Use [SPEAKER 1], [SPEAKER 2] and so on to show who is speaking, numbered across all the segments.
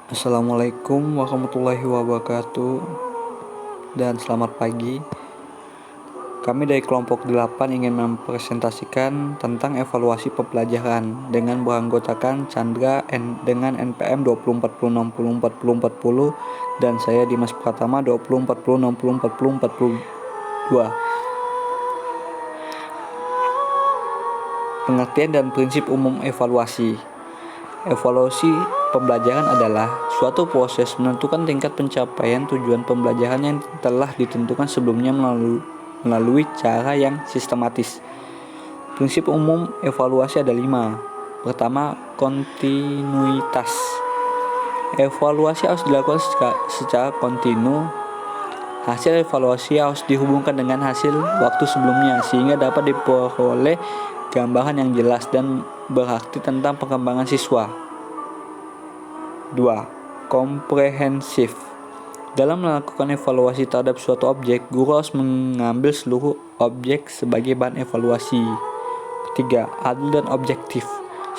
[SPEAKER 1] Assalamualaikum warahmatullahi wabarakatuh dan selamat pagi. Kami dari kelompok 8 ingin mempresentasikan tentang evaluasi pembelajaran dengan beranggotakan Chandra dengan NPM 2040604040 dan saya Dimas Pratama 2040604042. Pengertian dan prinsip umum evaluasi. Evaluasi pembelajaran adalah suatu proses menentukan tingkat pencapaian tujuan pembelajaran yang telah ditentukan sebelumnya melalui cara yang sistematis. Prinsip umum evaluasi ada 5. Pertama, kontinuitas. Evaluasi harus dilakukan secara kontinu. Hasil evaluasi harus dihubungkan dengan hasil waktu sebelumnya sehingga dapat diperoleh gambaran yang jelas dan berarti tentang perkembangan siswa. 2. Komprehensif. Dalam melakukan evaluasi terhadap suatu objek, guru harus mengambil seluruh objek sebagai bahan evaluasi. 3. Adil dan objektif.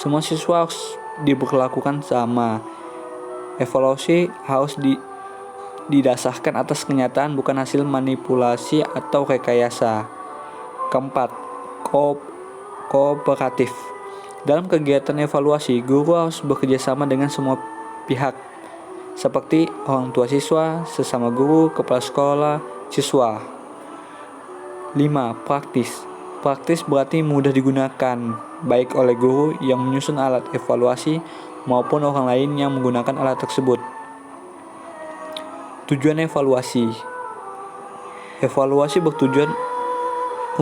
[SPEAKER 1] Semua siswa harus diperlakukan sama. Evaluasi harus didasarkan atas kenyataan, bukan hasil manipulasi atau rekayasa. 4. Kooperatif. Dalam kegiatan evaluasi, guru harus bekerja sama dengan semua pihak, seperti orang tua siswa, sesama guru, kepala sekolah, siswa. 5. Praktis. Praktis berarti mudah digunakan, baik oleh guru yang menyusun alat evaluasi maupun orang lain yang menggunakan alat tersebut. Tujuan evaluasi. Evaluasi bertujuan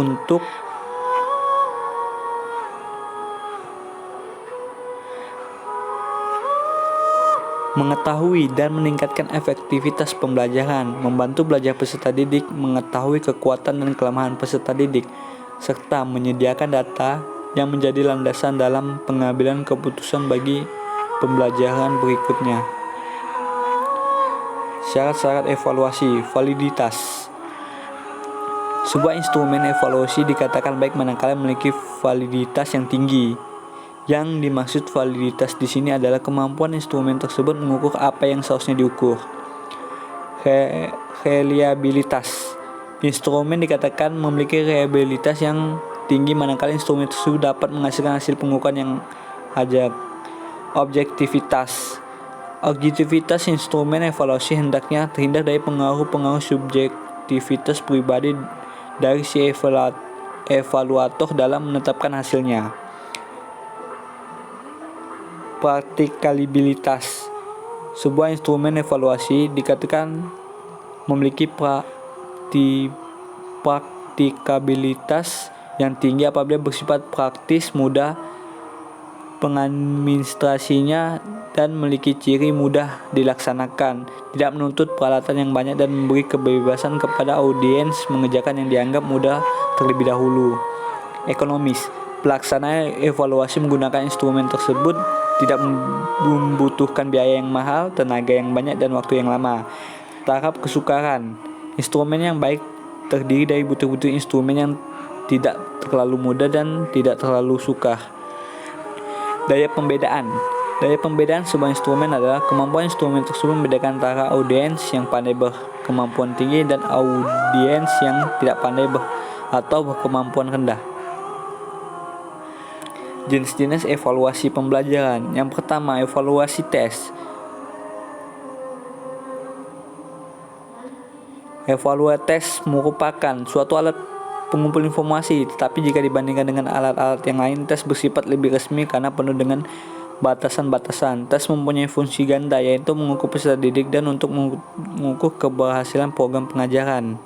[SPEAKER 1] untuk mengetahui dan meningkatkan efektivitas pembelajaran, membantu belajar peserta didik mengetahui kekuatan dan kelemahan peserta didik, serta menyediakan data yang menjadi landasan dalam pengambilan keputusan bagi pembelajaran berikutnya. Syarat-syarat evaluasi. Validitas. Sebuah instrumen evaluasi dikatakan baik manakala memiliki validitas yang tinggi. Yang dimaksud validitas di sini adalah kemampuan instrumen tersebut mengukur apa yang seharusnya diukur. Reliabilitas. Instrumen dikatakan memiliki reliabilitas yang tinggi manakala instrumen tersebut dapat menghasilkan hasil pengukuran yang ajak. Objektivitas. Objektivitas instrumen evaluasi hendaknya terhindar dari pengaruh-pengaruh subjektivitas pribadi dari si evaluator dalam menetapkan hasilnya. Praktikabilitas. Sebuah instrumen evaluasi dikatakan memiliki praktikabilitas yang tinggi apabila bersifat praktis, mudah pengadministrasinya, dan memiliki ciri mudah dilaksanakan, tidak menuntut peralatan yang banyak, dan memberi kebebasan kepada audiens mengerjakan yang dianggap mudah terlebih dahulu. Ekonomis. Pelaksanaan evaluasi menggunakan instrumen tersebut tidak membutuhkan biaya yang mahal, tenaga yang banyak, dan waktu yang lama. Tahap kesukaran. Instrumen yang baik terdiri dari butir-butir instrumen yang tidak terlalu mudah dan tidak terlalu sukar. Daya pembedaan. Daya pembedaan sebuah instrumen adalah kemampuan instrumen tersebut membedakan antara audiens yang pandai berkemampuan tinggi dan audiens yang tidak pandai atau berkemampuan rendah. Jenis-jenis evaluasi pembelajaran. Yang pertama, evaluasi tes. Evaluasi tes merupakan suatu alat pengumpul informasi, tetapi jika dibandingkan dengan alat-alat yang lain, tes bersifat lebih resmi karena penuh dengan batasan-batasan. Tes mempunyai fungsi ganda, yaitu mengukur peserta didik dan untuk mengukur keberhasilan program pengajaran.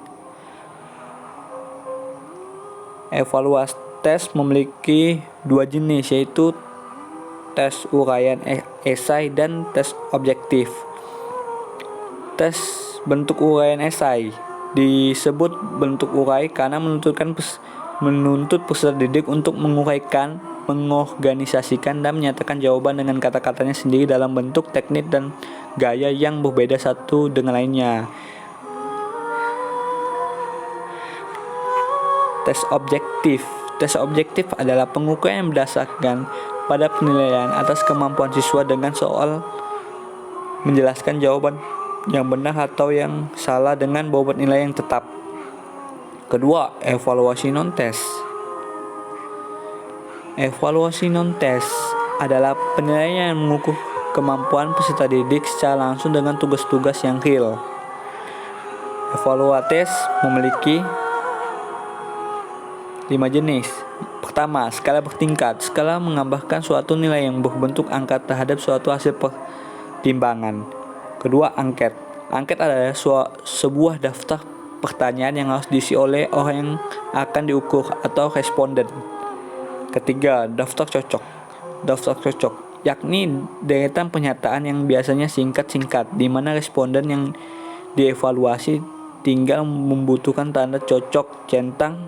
[SPEAKER 1] Evaluasi tes memiliki dua jenis, yaitu tes uraian esai dan tes objektif. Tes bentuk uraian esai disebut bentuk urai karena menuntut peserta didik untuk menguraikan, mengorganisasikan, dan menyatakan jawaban dengan kata-katanya sendiri dalam bentuk, teknik, dan gaya yang berbeda satu dengan lainnya. Tes objektif. Tes objektif adalah pengukuran yang berdasarkan pada penilaian atas kemampuan siswa dengan soal menjelaskan jawaban yang benar atau yang salah dengan bobot nilai yang tetap. Kedua, evaluasi non-tes. Evaluasi non-tes adalah penilaian yang mengukur kemampuan peserta didik secara langsung dengan tugas-tugas yang real. Evaluates memiliki 5 jenis. Pertama, skala bertingkat. Skala menggambarkan suatu nilai yang berbentuk angka terhadap suatu hasil pertimbangan. Kedua, angket. Angket adalah sebuah daftar pertanyaan yang harus diisi oleh orang yang akan diukur atau responden. Ketiga, daftar cocok. Daftar cocok yakni deretan pernyataan yang biasanya singkat-singkat, di mana responden yang dievaluasi tinggal membutuhkan tanda cocok centang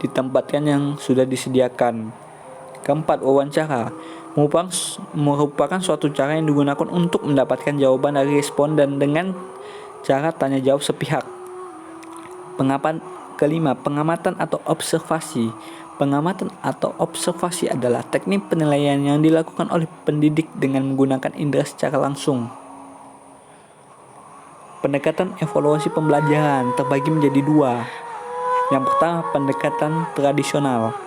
[SPEAKER 1] ditempatkan yang sudah disediakan. Keempat, wawancara merupakan suatu cara yang digunakan untuk mendapatkan jawaban dari responden dengan cara tanya jawab sepihak. Kelima, pengamatan atau observasi. Pengamatan atau observasi adalah teknik penilaian yang dilakukan oleh pendidik dengan menggunakan indera secara langsung. Pendekatan evaluasi pembelajaran terbagi menjadi 2. Yang pertama, pendekatan tradisional.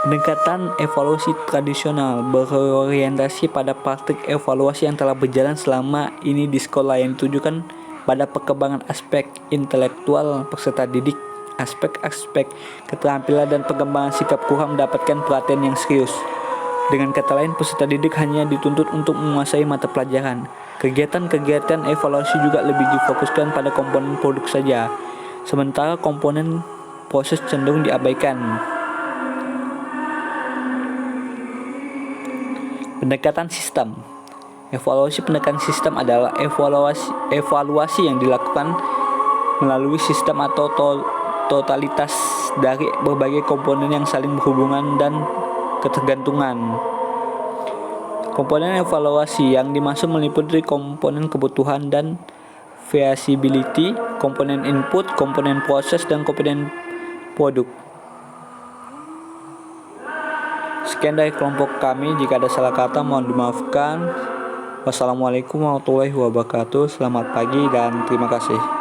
[SPEAKER 1] Pendekatan evaluasi tradisional berorientasi pada praktik evaluasi yang telah berjalan selama ini di sekolah, yang ditujukan pada perkembangan aspek intelektual peserta didik. Aspek-aspek keterampilan dan pengembangan sikap kurang mendapatkan perhatian yang serius. Dengan kata lain, peserta didik hanya dituntut untuk menguasai mata pelajaran. Kegiatan-kegiatan evaluasi juga lebih difokuskan pada komponen produk saja, sementara komponen proses cenderung diabaikan. Pendekatan sistem. Evaluasi pendekatan sistem adalah evaluasi yang dilakukan melalui sistem atau totalitas dari berbagai komponen yang saling berhubungan dan ketergantungan. Komponen evaluasi yang dimaksud meliputi komponen kebutuhan dan feasibility, komponen input, komponen proses, dan komponen produk. Sekian dari kelompok kami. Jika ada salah kata mohon dimaafkan. Wassalamualaikum warahmatullahi wabarakatuh. Selamat pagi dan terima kasih.